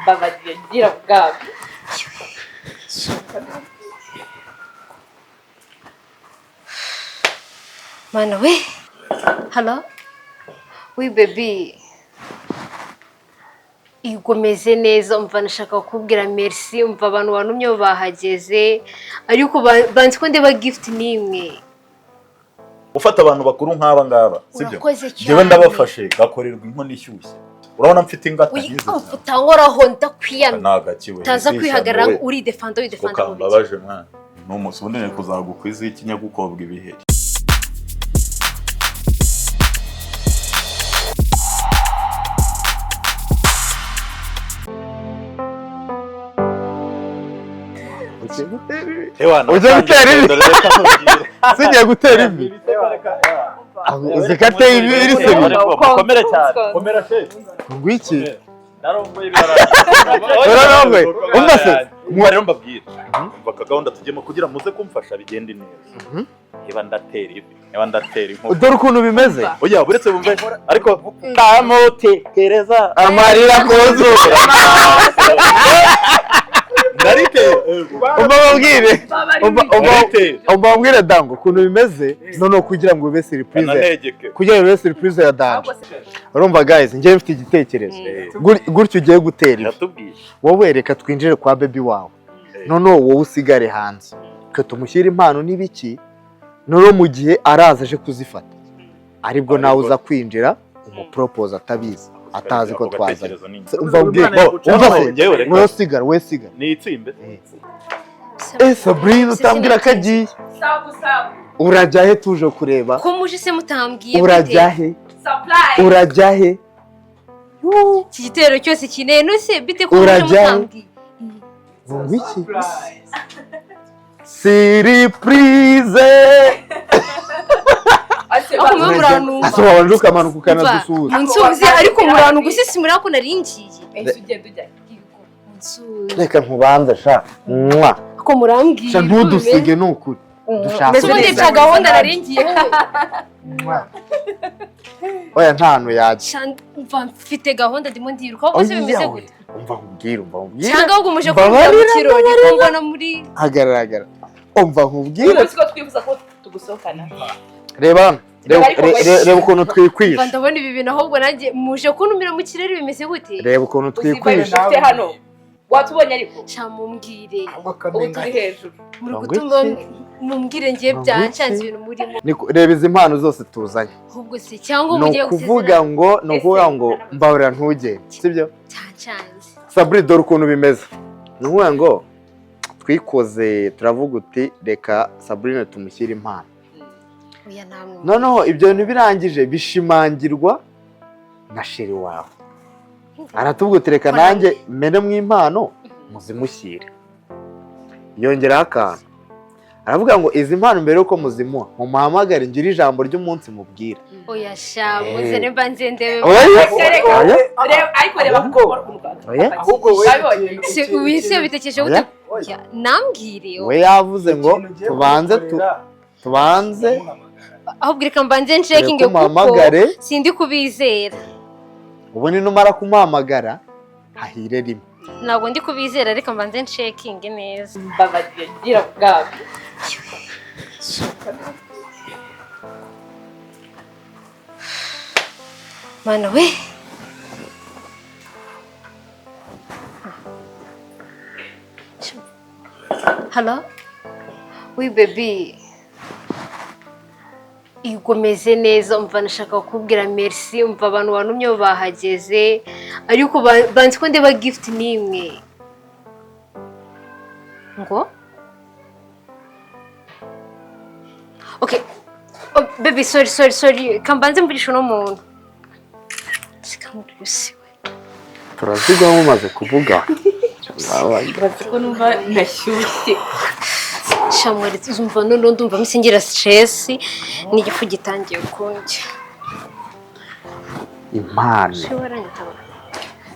babagiye gira bwabo. Mana we. Hello? We baby. Igomeze neza umva nashaka kukubwira merci umva abantu bantumye bahageze ariko banzi ko ndeba gift nimwe. Ufata abantu bakuru nk'aba ngaba sibyo jewe ndabafashe gakorerwa inkono ishyushye urabona mfite ingata nyizo utangoraho ndakwiyamye nagakiwe taza kwihagarara uri defender babaje mwana n'umunsi bunene kuzagukwiza ikinyagukobwa ibiheri Uze gutera ibi singiye gutera ibi uzikate ibi iri se komera cyane komera se ngwiki narongoye ibara umase mwari mbabwira umva kagahunda tugemo kugira muze kumfasha bigende neza niba ndatera inkoko dore ukuntu bimeze oya buretse bumve ariko ndamutekereza amarira kozura Narite umbabwire dango ukuntu bimeze none kugira ngo ube surprise ya dango urumva guys ngiye mfite igitekerezo gutyo ugiye gutera wowe reka twinjire kwa baby wawe none wowe usigare hanze twe tumushyira impano n'ibiki none mu gihe araza aje kuzifata aribwo nawe uza kwinjira umupropose atabizi atazi ko twazanye umva umva se we sigara ni itsimbe Sabrina utambwira ko agiye urajya he tuje kureba ko muje se mutambwiye urajya he urajya he iki gitero cyose kineye no se bite ko muje mutambwiye iki surprise aho muranuka asubanje ukamanuka ukanadusuhuza munsubize ariko muranuka usisimura ko naringiye Ugenda ujya reka nkubanza sha ko murambwiye sha ntudusige nukuri dushaka mbese ndica gahunda naringiye oya ntano yaje umva mfite gahunda ndimo ndiruka aho bose bimeze gute umva nkubwire cyangwa ubwo muje kumva mu kirori kumbona muri hagaragara umva nkubwire umunsi ko twifuza ko tugusohokana reba ukuntu twikwisha ndabona ibi bintu ahubwo nanjye muje kuntumira mu kirere bimeze gute reba ukuntu twikwisha ufite hano watubonye ariko cyamubwire ubu turi hejuru muri gutuma mumbwire ngiye byancanze ibintu murimo reba izi mpano zose tuzanye ahubwo se cyangwa mugiye kuvuga ngo mbahurira ntugende sibyo cyancanze Sabri dore ukuntu bimeze nuvuga ngo twikoze turavuga uti reka Sabrina tumushyire impano noneho ibyo bintu birangije bishimangirwa na sheri wawe aratubwira uti reka nanjye mene mu impano muzimushyire yongeraho akantu aravuga ngo izi mpano mbere yuko muzimuha mumuhamagare ngire ijambo ry'umunsi mubwira oya sha muze nemba nzendebe ariko reba ko ahubwo wise bitekereje gute nambwire we yavuze ngo tubanze ahubwo reka mbanze nshekinge kuko sindi kubizera ubundi numara kumuhamagara hahire rimwe ntabwo ndi kubizera reka mbanze nshekinge neza babagiye gira bwabo mana we hello we baby igomeze neza umva nashaka kukubwira merci umva abantu bantumye bahageze ariko banzi ko ndeba gift nimwe ngo okay baby sorry kambanze mvugisha no muntu sikamurisiwe turazigwa mumaze kuvuga ko numva nashyushye shamwari uzumva none ndumva misingira stress n'igifu gitangiye kunjya impano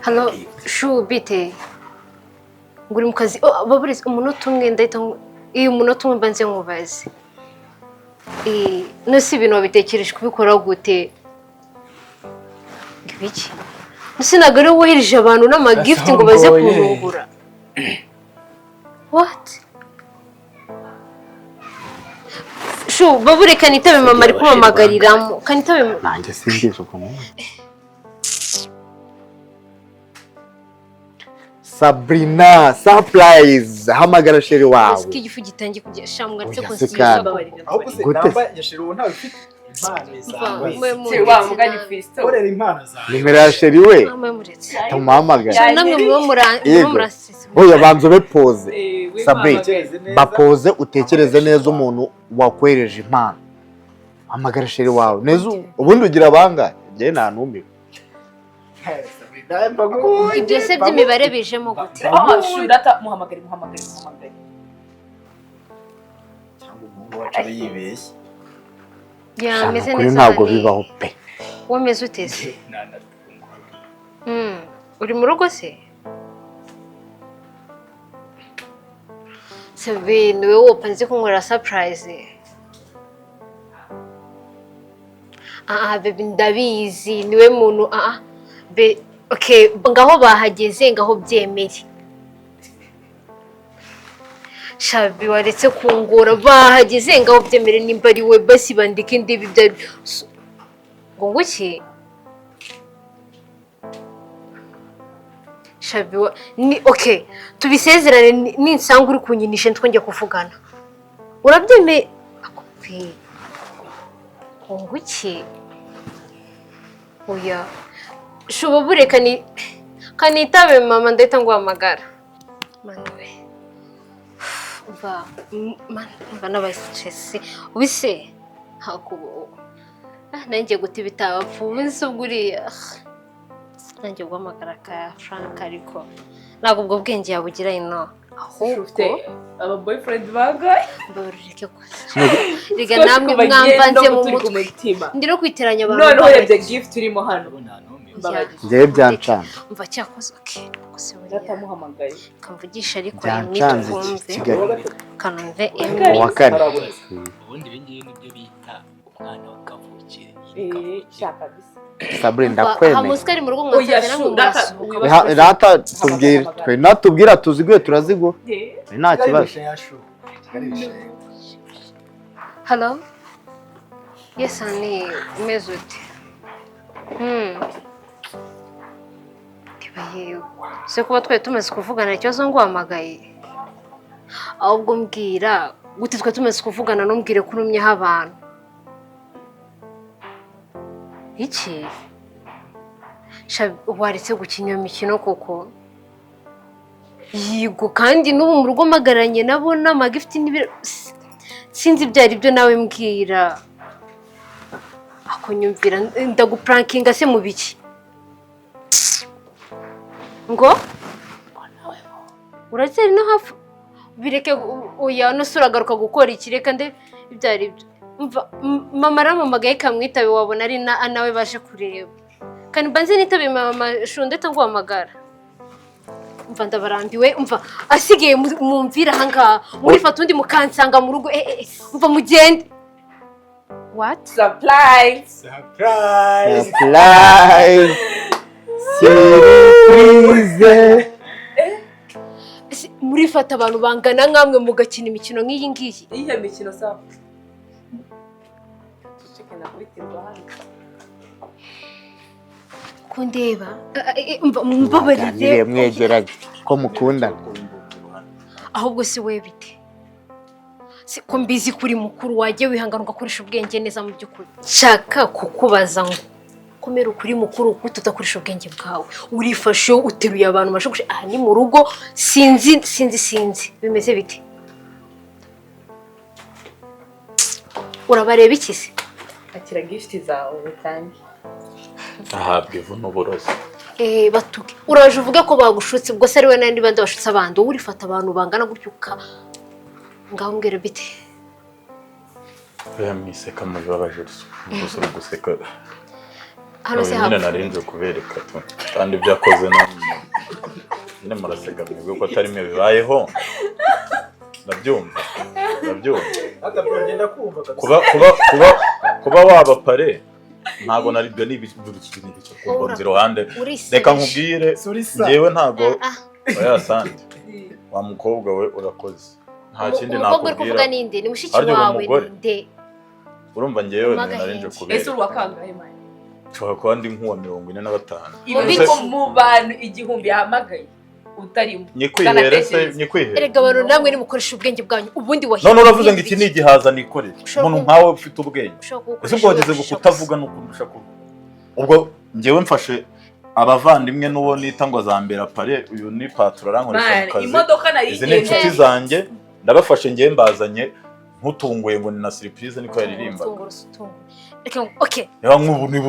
hello shu bite nguri mu kazi baburize umunota umwe ndahita iyo umunota umwe mbanze nkubaze no si ibintu wabitekereje kubikora gute ngibiki Sinaga rero wohereje abantu n'amagift ngo baze kuntungura. What? Shu babure kanitabe mama ari kumamagariramo. Kanitabe nanjye singize uko mu. Sabrina surprise hamagara sheri wawe. Iki gifu gitangiye kujya shamwa ndetse ko Oya, ahubwo se Gute? namba ya sheri ubu ntawe ufite impano wa mugari Fisto. korera impano zawe. nimero ya sheri we muretse. tumuhamagara. Namwe muba murasese. Oya banzo be pose. Sabrina Utekereze bapoze utekereze neza umuntu wakwereje impano. Hamagara sheri wawe. Neza ubundi ugira bangahe? Njye nta numwe. Ibyo se by'imibare bijemo gute? Shurata muhamagare. cyangwa umuhungu wacu ari yibeshye. Yameze Kuri neza. ntabwo bibaho pe. Wameze uteze. Uri mu rugo se? Sabe niwe wopanze kunkorera surprise. Baby ndabizi niwe muntu okay ngaho bahageze ngaho byemere. Shabi waretse kungora bahageze ngaho byemere nimba ari we basi bandike ndibi bya ngo nguki. Shabi ni okay tubisezerane ninsanga uri kunyinisha twongeye kuvugana. Urabyeme akupi. Ngo nguki. Oya. Shubabure kanitabe mama ndahita nguhamagara. Manwe. Mba n'abastress. Ubise hakubo. Nanjye guti bitabapfunze uburiya. Nanjye guhamagara ka Frank ariko ntabwo ubwo bwenge yabugira ino. Ufite aba boyfriend bagaye. Mbarurike ko. Riga namwe mwambanze mu mutwe. Ndiro kwiteranya abantu. None urebye gift urimo hano. Njye byancana. Umva cyakoze okay. Kose Yatamuhamagaye. Kamvugisha ariko Byancanze Kigali. Kanumve Wa kane. ubundi ibingibi nibyo bita umwana wakavukire. Shaka bisa. Sabrina ndakwemeye. Hamuskari mu rugo mwatagera ngo murasuka. Rata tubwire twe natubwira tuziguye turazigwa. Nta kibazo. Hello? Yes ani umezute. Tibaye. Se kuba twe tumeze kuvugana ikibazo nguhamagaye. Ahubwo mbwira gute twe tumeze kuvugana no mbwire kurumye abantu. Iki? Waretse gukinya imikino koko. Yigo kandi n'ubu mu rugo magaranye nabo n'amagift sinzi byari byo nawe mbwira. Akonyumvira ndaguprankinga se mu biki. Ngo? Uracyari no hafu bireke oya no suragaruka gukora ikireka nde ibyari byo. Umva mama ramamagaye kamwitabe wabona ari nawe baje kureba. Kandi banze nitabe mama shundeta nguhamagara. Umva ndabarambiwe umva asigaye mumvira hanga murifata undi mukansanga mu rugo umva mugende. What? Surprise. Surprise. Murifata abantu bangana nkamwe mugakina imikino nk'iyi ngiyi. Ihe mikino sawa. Chikena kwitirwa hano. Kundeba mbabarire Mwegeranye ko mukundana. Ahubwo si we bite. Si ko mbizi kuri mukuru wajye wihangana ugakoresha ubwenge neza mu byukuri. Shaka kukubaza ngo komera ukuri mukuru kutakoresha ubwenge bwawe. Urifashe uteruye abantu bashobora aha ni mu rugo sinzi bimeze bite. Urabareba iki se? Akira gift zawe bitangi. Ahabwe ivu n'uburozi. Batuke. Uraje uvuga ko bagushutse ubwo se ari we nandi bandi bashutse abandi. Urifata abantu bangana gutyuka. Ngaho mbwira bite. Mwiseka mubabaje gusa guseka. Hano se hapo. Narinze kubereka kandi byakoze none murasega mwebwe ko atari mwe bibayeho. Nabyumva. Kuba waba pare ntago naribyo n'ibintu cyo kumbonza iruhande reka nkubwire ngewe ntago oya sante wa mukobwa we urakoze nta kindi nakubwira umukobwa uri kuvuga ninde ni mushiki wawe ninde urumva ngewe narinje kubera ese uwakangahe mani nshobora kuba ndi nk'uwa 45 ibiko mu bantu igihumbi yahamagaye utarimo nyikwihere se nyikwihere erega abantu namwe nimukoresha ubwenge bwanyu ubundi wahiye none uravuze ngo iki ni igihaza nikorera umuntu nkawe ufite ubwenge ese ubwo wageze ngo kutavuga no kundusha kuvuga ubwo ngewe mfashe abavandimwe n'uwo nita ngo azambera pare uyu ni patro arankoresha mu kazi imodoka izi ni inshuti zanjye ndabafashe ngewe mbazanye nkutunguye ngo ni na surprise niko yaririmba okay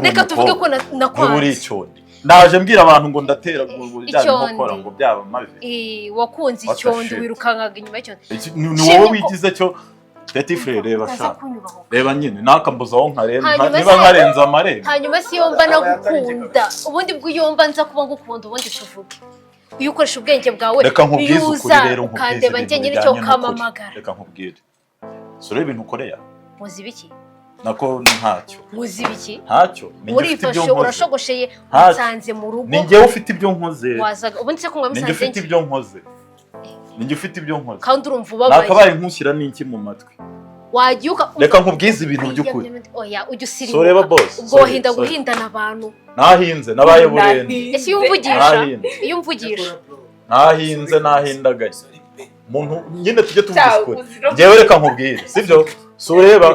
reka tuvuge ko nakwanze ndaje mbwira abantu ngo ndatera bijyanye no gukora ngo byaba mavi wakunze icyondo wirukankaga inyuma y'icyondo ni wowe wigize cyo petit frère reba sha reba nyine nakambuza aho nkaremba niba nkarenza amarembo hanyuma si yomba nagukunda ubundi bwo yomba nza kuba ngukunda ubundi tuvuge iyo ukoresha ubwenge bwawe reka nkubwize ukuri rero ukandeba njye nyine cyo kamamagara reka nkubwire sore ibintu ukoreye muzi biki nako ntacyo muzi biki ntacyo urifashe urashogosheye nsanze mu rugo ninjye ufite ibyo nkoze wazaga ubundi se kumwa musanze ninjye ufite ibyo nkoze ninjye ufite ibyo nkoze kandi urumva ubabaye nakabaye nkushyira n'iki mu matwi wagiuka reka nkubwize ibintu by'ukuri oya ujye usirimuka so reba boss ubwo hinda guhindana abantu nahinze nabaye burende ese iyo umvugisha nahinze nahindagaye umuntu nyine tujye tuvuga ukuri ngewe reka nkubwire sibyo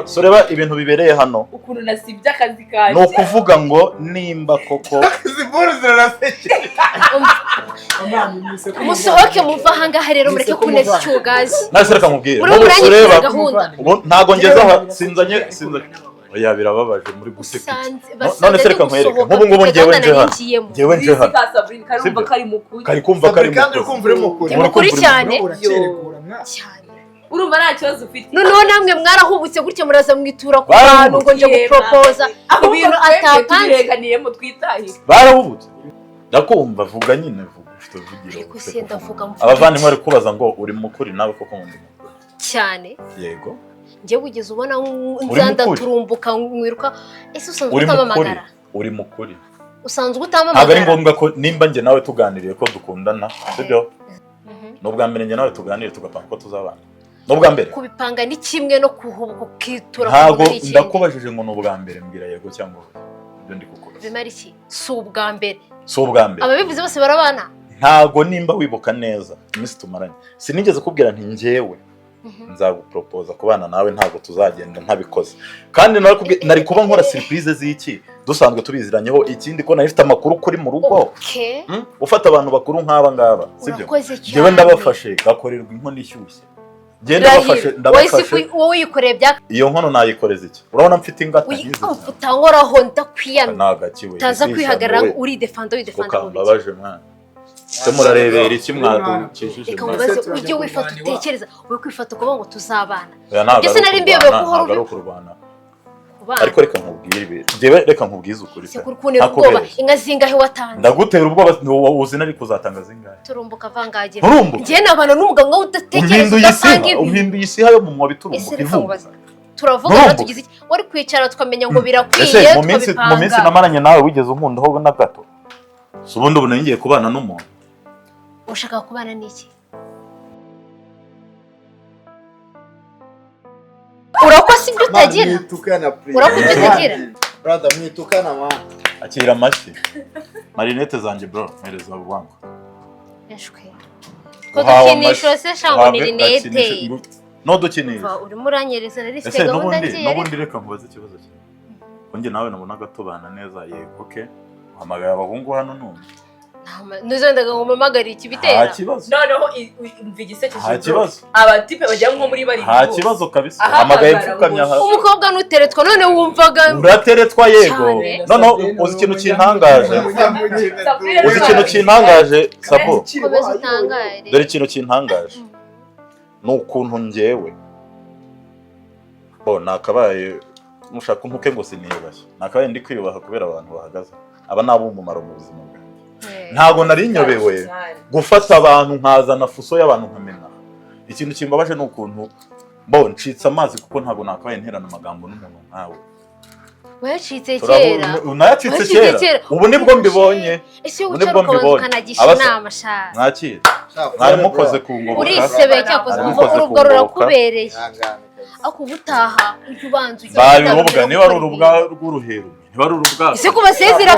sureba ibintu bibereye hano ukuntu nasibye akazi kanjye no kuvuga ngo nimba koko ziburu ziraseke musohoke muva hangaha rero mureke kuneza icyugazi nase reka nkubwire sureba ntago ngeze aha sinzanye oya birababaje muri guseka none se reka nkwereke nk'ubu ngewe nje hano kari kumva kari mukuri cyane urumva nta kibazo ufite noneho namwe mwarahubutse gutya muraza mwitura ku bantu ngo nje gupropoza ibintu atapanze twitahire barahubutse ndakumva vuga nyine vuga ufite vugira abavandimwe bari kubaza ngo uri mukuri nawe koko ndi mukuri cyane yego njye kugeza ubona nzanda turumbuka mwiruka ese usanzwe utamamagara uri mukuri usanzwe utamamagara ntabwo ari ngombwa ko nimba njye nawe tuganiriye ko dukundana sibyo n'ubwa mbere njye nawe tuganiriye tugapanga ko tuzabana n'ubwa mbere kubipanga ni kimwe no kuhubuka ukitura ntabwo ndakubajije ngo n'ubwa mbere mbwira yego cyangwa ibyo ndi kukubaza bimara iki si ubwa mbere ababivuze bose barabana ntabwo nimba wibuka neza iminsi tumaranye sinigeze kubwira nti njyewe nzagupropoza kubana nawe ntabwo tuzagenda ntabikoze kandi nari kuba nkora surprise z'iki dusanzwe tubiziranyeho ikindi ko nari mfite amakuru kuri mu rugo ufata abantu bakuru nk'aba ngaba sibyo njyewe ndabafashe gakorerwa inkono ishyushye ndabafashe wowe uyikoreye bya iyo nkono nayikoreza iki urabona mfite ingata nk'izi utankoraho ndakwiyamye nagakiwe utaza kwihagarara uri defanda ukambabaje mwana se murarebera iki mwadukishije reka mubaze ujye wifata utekereza uri kwifata kuba ngo tuzabana ndetse nari mbiyobewe ko uhora uri kurwana ariko reka nkubwire ibi njyewe reka nkubwize ukuri se kunera ubwoba inka zingahe watanze ndagutera ubwoba uzi nari kuzatanga zingahe turumbuka vangagira njye nabana n'umuganga udatekereza udasanga ibi umpinduye isiha yo mu mwobo iturumbuka ivuga turavugana tugize iki wari kwicara tukamenya ngo birakwiye mu minsi namaranye nawe wigeze unkundaho na gato ubundi ubu ngiye kubana n'umuntu ushaka kubana n'iki urakoze ibyo utagira urakoze ibyo utagira brother mwitukana mwana akira amashyi marinette zanjye bro mpereza ububango yashwe ko dukinisho se shango marinette no dukinisho urimo uranyereza rero ifite gahunda ngiye n'ubundi reka nkubaze ikibazo cyawe konge nawe nabonaga tubana neza yego okay uhamagara abahungu hano none nuzondaga ngo mpamagare iki bitera nta kibazo noneho umva igisekeje nta kibazo abatipe bajya nko muri bari nta kibazo kabisa hamagaye mfukamya aha umukobwa nuteretwa none wumvaga urateretwa yego noneho uzi ikintu kintangaje uzi ikintu kintangaje sabo komeza utangare dore ikintu kintangaje ni ukuntu njyewe nakabaye mushaka umpuke ngo siniyubashye nakabaye ndi kwiyubaha kubera abantu bahagaze aba nabo umumaro mu buzima bwanjye ntago nari nyobewe gufata abantu nkazana fuso y'abantu nkamena ikintu kimbabaje ni ukuntu ncitse amazi kuko ntago nakabaye nterana amagambo n'umuntu nkawe wayacitse kera unayacitse kera ubu nibwo mbibonye ese wicara ukabanza ukanagisha inama shaka mwakira mwari mukoze ku ngoboka urisebeye cyakoze urubwo rurakubereye ako ubutaha ujye ubanza ujye babibubwa niba ari urubwa rw'uruhero niba ari urubwa ese kubasezera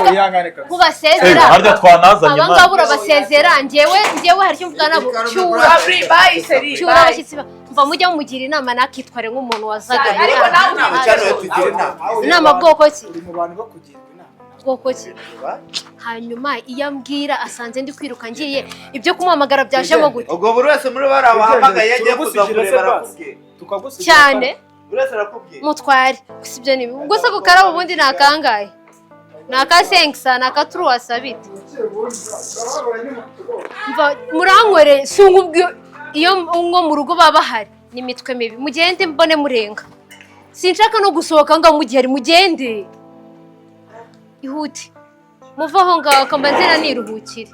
harya twanazanye abangaba urabasezera njyewe hari icyo mvuga nabo cyura abashyitsi mva mujya mumugira inama nakitware nk'umuntu wazaga ariko nawe inama bwoko ki mu bantu bo kugirwa inama bwoko ki hanyuma iyo ambwira asanze ndi kwiruka ngiye ibyo kumuhamagara byashemo gute ubwo buri wese muri bari abahamagaye yagiye kuza kureba arakubwiye cyane buri wese arakubwiye mutware gusa ibyo ni ubwo se ako karabo ubundi ni akangahe ni akasenkisa ni akaturuwasa bite muranywere sungubwo iyo nko mu rugo baba bahari ni imitwe mibi mugende mbone murenga sinshaka no gusohoka ngo mugere mugende ihute muva aho ngaho akamazina niruhukire